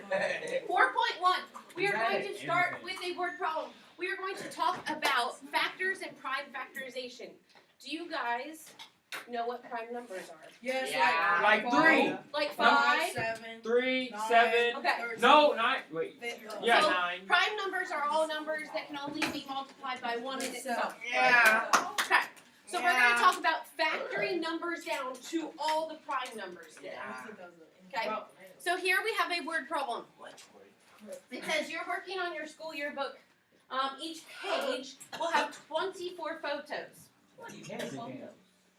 4.1. We are going to start with a word problem. We are going to talk about factors and prime factorization. Do you guys know what prime numbers are? Yes, Yeah. like 3. Like 5? 7. 3, 9, 7. Okay. No, 9. Wait. Yeah, So, 9. Prime numbers are all numbers that can only be multiplied by 1 in itself. Yeah. Okay. So we're going to talk about factoring numbers down to all the prime numbers then. Okay. So here we have a word problem. It says you're working on your school yearbook. Each page will have 24 photos.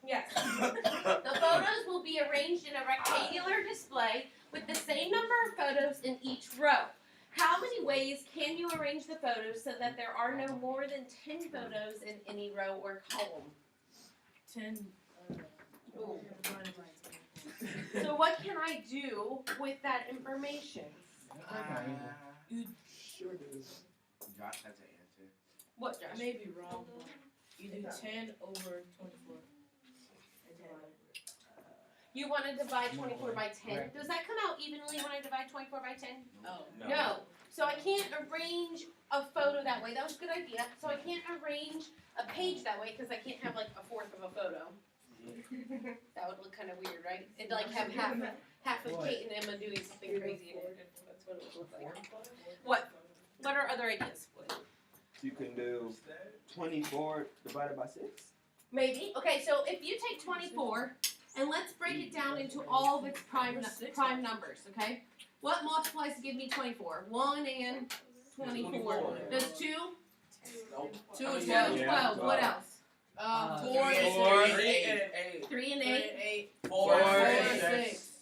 Yes. The photos will be arranged in a rectangular display with the same number of photos in each row. How many ways can you arrange the photos so that there are no more than 10 photos in any row or column? 10. Ooh. So what can I do with that information? You Josh has an answer. What, Josh? may be wrong, but you do 10 over 24. You want to divide 24 by 10. Does that come out evenly when I divide 24 by 10? Oh. No. So I can't arrange a photo that way. That was a good idea. So I can't arrange a page that way because I can't have like a fourth of a photo. That would look kind of weird, right? It'd like have half of Kate and Emma doing something crazy in it. That's what it would look like. What? What are other ideas? You can do 24 divided by 6. Maybe. Okay, so if you take 24 and let's break it down into all of its prime numbers, okay? What multiplies to give me 24? 1 and 24. Does 2? 2 is 12. What else? 4 and 8. 3 and 8. 4 and 6.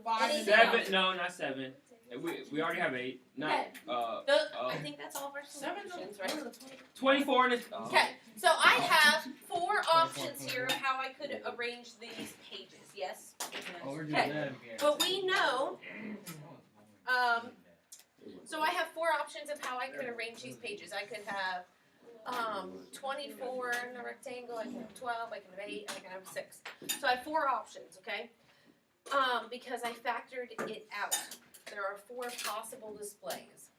5 and 7. No, not 7. We already have 8. Not, Okay. I think that's all of our 7 solutions, right? 24 and Okay, so I have 4 options here of how I could arrange these pages, yes? Okay, but we know, so I have 4 options of how I could arrange these pages. I could have 24 in a rectangle, I can have 12, I can have 8, I can have 6. So I have 4 options, okay? Because I factored it out. There are 4 possible displays.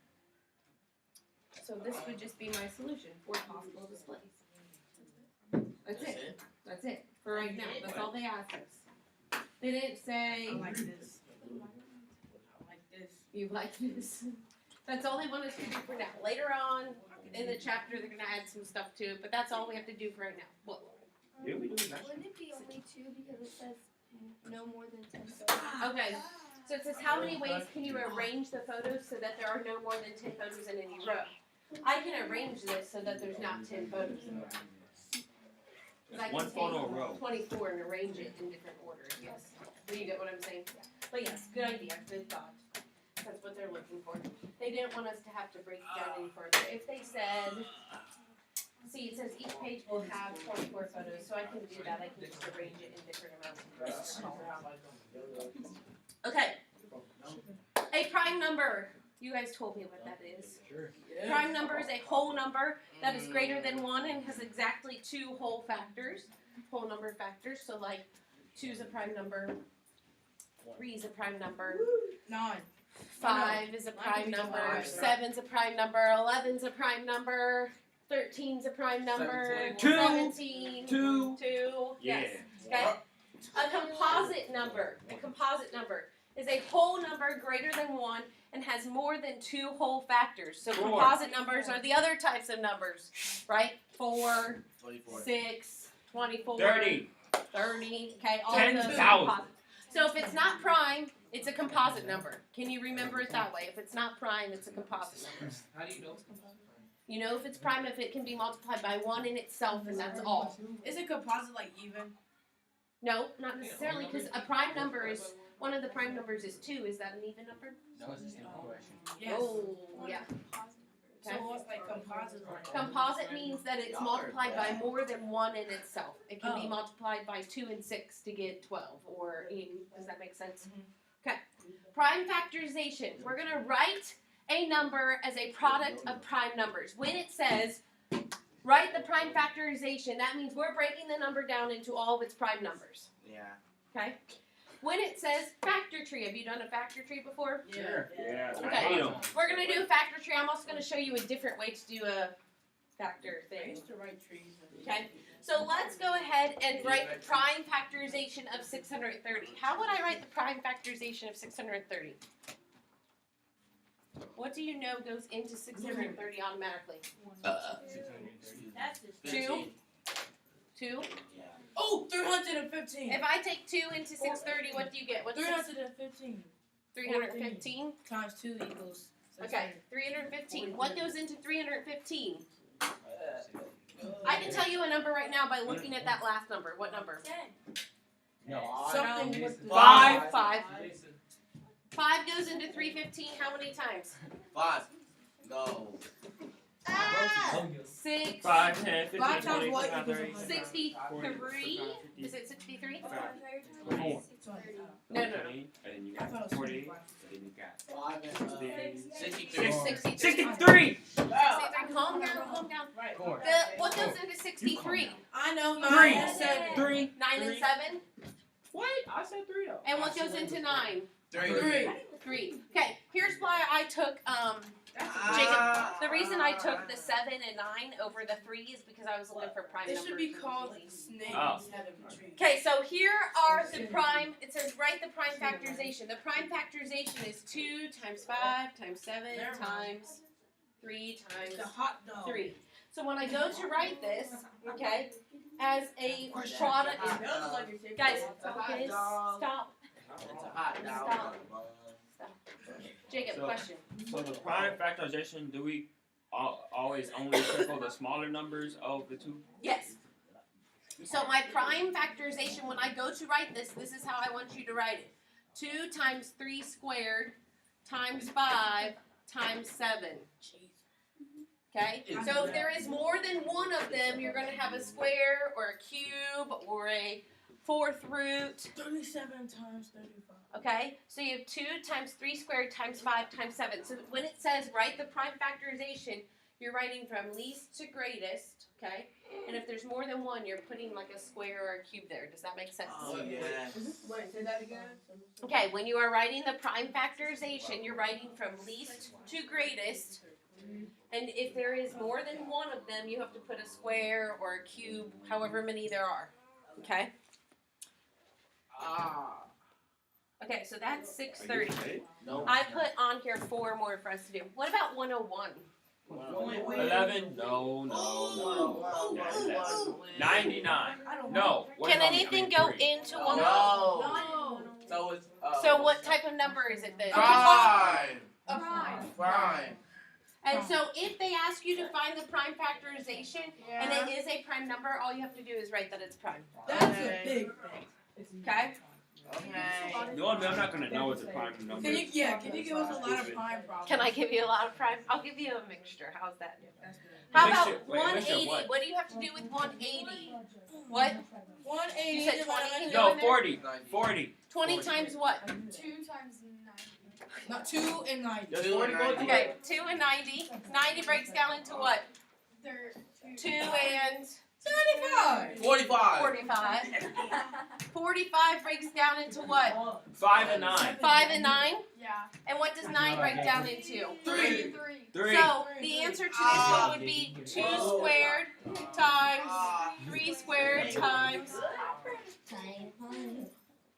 So this would just be my solution, 4 possible displays. That's it. That's it for right now. That's all they asked us. They didn't say I like this. I like this. you like this. That's all they want us to do for now. Later on in the chapter, they're gonna add some stuff to it, but that's all we have to do for right now. What? Yeah, we do that. Wouldn't it be only 2 because it says no more than 10 photos? Okay. So it says how many ways can you arrange the photos so that there are no more than 10 photos in any row? I can arrange this so that there's not 10 photos in a row. 'Cause I can One photo a take row. 24 and arrange it in different orders, yes. Do you get what I'm saying? But yes, good idea, good thought. That's what they're looking for. They didn't want us to have to break it down any further. If they said, see, it says each page will have 24 photos, so I can do that. I can just arrange it in different amounts. Okay. A prime number. You guys told me what that is. Prime number is a whole number that is greater than 1 and has exactly 2 whole factors. Whole number factors. So like 2 is a prime number, 3 is a prime number, 9. 5 is a prime number, 7 is a prime number, 11 is a prime number, 13 is a prime number, 17, 2. 2, Yeah. yes. Okay. A composite number is a whole number greater than 1 and has more than 2 whole factors. So 4. composite numbers are the other types of numbers, right? 4, 6, 24, 30. 30, okay, all of those 10,000. are composites. So if it's not prime, it's a composite number. Can you remember it that way? If it's not prime, it's a composite number. How do you know it's composite? You know if it's prime if it can be multiplied by 1 in itself, and that's all. Is it composite like even? No, not necessarily, because a prime number is, one of the prime numbers is 2. Is that an even number? No, it's the same question. Yes. Oh, yeah. So Okay. what's like composite like? Composite means that it's multiplied by more than 1 in itself. It can be Oh. multiplied by 2 and 6 to get 12, or 8. Does that make sense? Mhm. Okay. Prime factorization. We're going to write a number as a product of prime numbers. When it says write the prime factorization, that means we're breaking the number down into all of its prime numbers. Yeah. Okay? when it says factor tree, have you done a factor tree before? Yeah. Yeah. I Okay. hate 'em. We're gonna do a factor tree. I'm also gonna show you a different way to do a factor I thing. used to write trees. Okay. So let's go ahead and write the prime factorization of 630. How would I write the prime factorization of 630? What do you know goes into 630 automatically? 2? 2? Oh, 315. If I take 2 into 630, what do you get? What's 315 315? times 2 equals. Okay, 315. What goes into 315? I can tell you a number right now by looking at that last number. What number? Something with the 5. 5. 5 goes into 315 how many times? 5. No. 6. 5, 10, 15, 5 times 20, what 25, equals 30, 63? Is it 63? No. And then you got 40. Then you got 63. 63. 63. 63. Calm down. Right. What goes into 63? I know 9 3. and 7. 3. 9 and 7? What? I said 3 though. And what goes into 9? 3. 3. Okay, here's why I took, Jacob, the reason I took the 7 and 9 over the 3 is because I was looking for prime It numbers. should be called snake Oh. instead of a tree. Okay, so here are the prime, it says write the prime factorization. The prime factorization is 2 times 5 times 7 times 3 times The hot dog. 3. So when I go to write this, okay, as a product, guys, okay, stop. It's a hot dog. Stop. Jacob, So- question. So the prime factorization, do we always only circle the smaller numbers of the two? Yes. So my prime factorization, when I go to write this, this is how I want you to write it. 2 times 3 squared times 5 times 7. Okay? So if there is more than one of them, you're going to have a square or a cube or a fourth root. 37 times 35. Okay? So you have 2 times 3 squared times 5 times 7. So when it says write the prime factorization, you're writing from least to greatest. Okay? And if there's more than one, you're putting like a square or a cube there. Does that make sense? Oh, yeah. Wait, say that again? Okay, when you are writing the prime factorization, you're writing from least to greatest. And if there is more than one of them, you have to put a square or a cube, however many there are. Okay? Okay, so that's 630. No. I put on here 4 more for us to do. What about 101? 11? No. 99. No. What Can about anything 23? go into 101? No. So it's. So what type of number is it then? Prime. A prime. Prime. And so if they ask you to find the prime factorization, and it is a prime number, all you have to do is write that it's prime. That's a big thing. Okay? Okay. No, I'm not gonna know it's a prime number. Can you give us a lot of prime problems? Can I give you a lot of prime? I'll give you a mixture. How's that? That's good. How Mixture- about wait, mixture 180? what? What do you have to do with 180? What? 180 You said divided 20? by- No, 40. 40. 20 times what? 2 times 9. Not 2 and 90. Does 2 40 and go 90. to Okay, 2 and 90. 90 breaks down into what? They're 2 and 75. 45. 45. 45 breaks down into what? 5 and 9. 5 and 9. Yeah. And what does 9 break down into? 3. 3. So the answer to this one would be 2 squared times 3 squared times.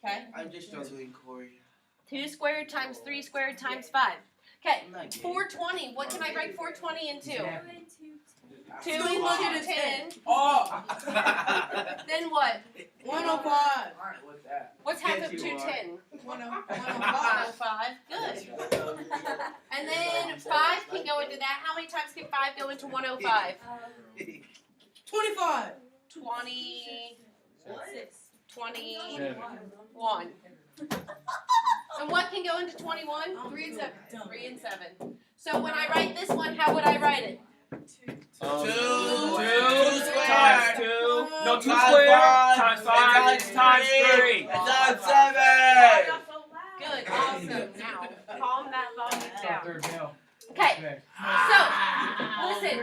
Okay. I'm just struggling, Corey. 2 squared times 3 squared times 5. Okay. 420. What can I write 420 into? 2 into 10. Oh! Then what? 105. What's half of 210? 105. 105. Good. And then 5 can go into that. How many times can 5 go into 105? 25. 20. 21. And what can go into 21? 3 and 7. 3 and 7. So when I write this one, how would I write it? 2 times 2. No, 2 squared times 5 times 3. Times 7. Good. Awesome. Now, calm that volume down. Okay. So, Listen,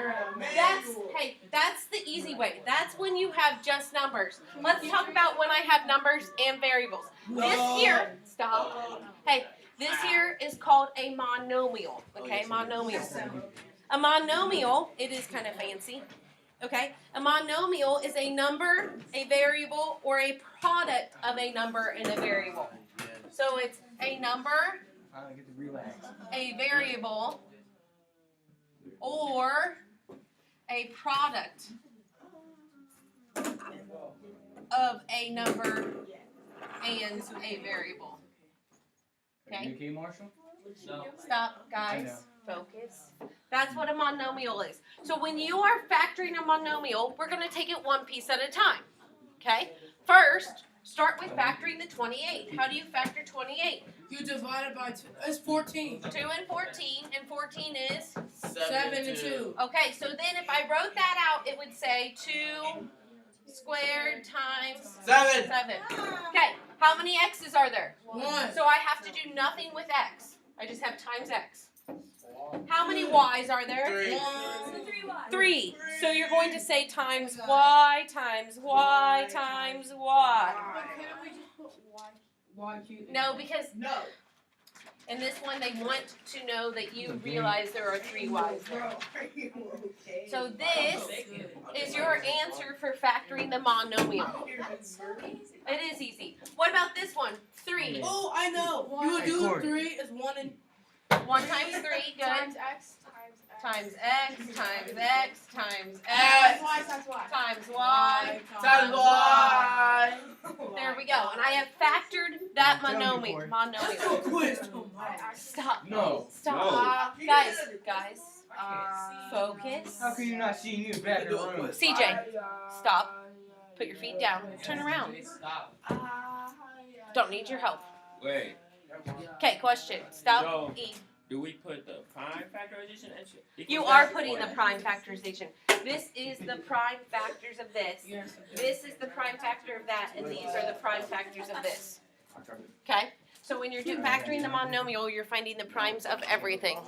that's the easy way. That's when you have just numbers. Let's talk about when I have numbers and variables. This here, stop. Hey, this here is called a monomial. Okay, monomial. A monomial, it is kind of fancy. Okay, a monomial is a number, a variable, or a product of a number and a variable. So it's a number, a variable, or a product of a number and a variable. Okay? Marshall? No. Stop, guys. Focus. That's what a monomial is. So when you are factoring a monomial, we're going to take it one piece at a time. Okay? First, start with factoring the 28. How do you factor 28? You divide it by 2. It's 14. 2 and 14, and 14 is? 7 and 2. Okay, so then if I wrote that out, it would say 2 squared times 7. 7. Okay, how many x's are there? 1. So I have to do nothing with x. I just have times x. How many y's are there? 3. 3. So you're going to say times y times y times y. But couldn't we just put y cubed? No, because in this one they want to know that you realize there are 3 y's there. So this is your answer for factoring the monomial. It is easy. What about this one? 3. Oh, I know. You would do 3 is 1 and 1 times 3, good. Times x Times x times x times X. x times y. times y. Times Y. There we go. And I have factored that monomial. quiz. Stop. No. Stop. Guys. Focus. How can you not see me back in the room? CJ, stop. Put your feet down. Turn around. Stop. Don't need your help. Wait, Okay, question. Stop. So- E. do we put the prime factorization at You are putting the prime factorization. This is the prime factors of this. This is the prime factor of that, and these are the prime factors of this. Okay? So when you're factoring the monomial, you're finding the primes of everything.